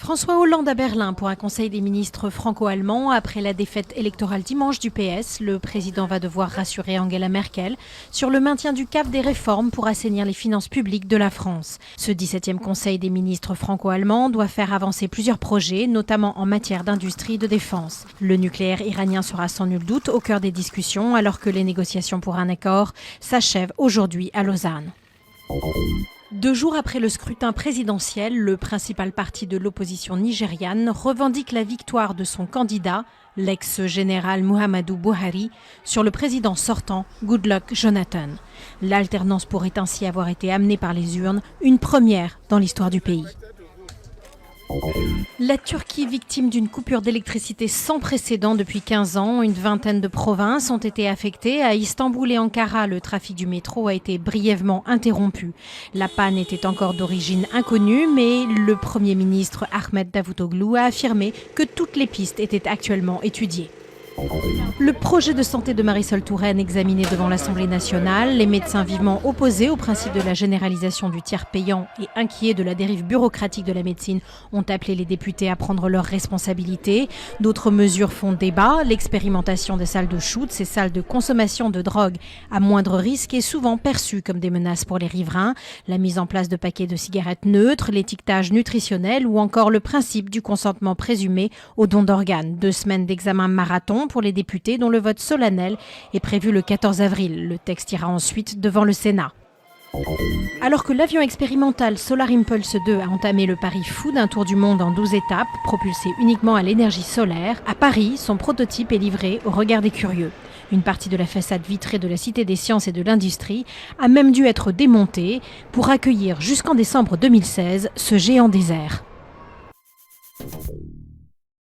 François Hollande à Berlin pour un conseil des ministres franco-allemands. Après la défaite électorale dimanche du PS, le président va devoir rassurer Angela Merkel sur le maintien du cap des réformes pour assainir les finances publiques de la France. Ce 17e conseil des ministres franco-allemands doit faire avancer plusieurs projets, notamment en matière d'industrie et de défense. Le nucléaire iranien sera sans nul doute au cœur des discussions alors que les négociations pour un accord s'achèvent aujourd'hui à Lausanne. 2 jours après le scrutin présidentiel, le principal parti de l'opposition nigériane revendique la victoire de son candidat, l'ex-général Muhammadu Buhari, sur le président sortant, Goodluck Jonathan. L'alternance pourrait ainsi avoir été amenée par les urnes, une première dans l'histoire du pays. La Turquie, victime d'une coupure d'électricité sans précédent depuis 15 ans, une vingtaine de provinces ont été affectées. À Istanbul et Ankara, le trafic du métro a été brièvement interrompu. La panne était encore d'origine inconnue, mais le Premier ministre Ahmet Davutoglu a affirmé que toutes les pistes étaient actuellement étudiées. Le projet de santé de Marisol Touraine examiné devant l'Assemblée nationale, les médecins vivement opposés au principe de la généralisation du tiers payant et inquiets de la dérive bureaucratique de la médecine ont appelé les députés à prendre leurs responsabilités. D'autres mesures font débat. L'expérimentation des salles de shoot, ces salles de consommation de drogue à moindre risque est souvent perçue comme des menaces pour les riverains. La mise en place de paquets de cigarettes neutres, l'étiquetage nutritionnel ou encore le principe du consentement présumé au don d'organes. 2 semaines d'examen marathon pour les députés dont le vote solennel est prévu le 14 avril. Le texte ira ensuite devant le Sénat. Alors que l'avion expérimental Solar Impulse 2 a entamé le pari fou d'un tour du monde en 12 étapes, propulsé uniquement à l'énergie solaire, à Paris, son prototype est livré au regard des curieux. Une partie de la façade vitrée de la Cité des Sciences et de l'Industrie a même dû être démontée pour accueillir jusqu'en décembre 2016 ce géant des airs.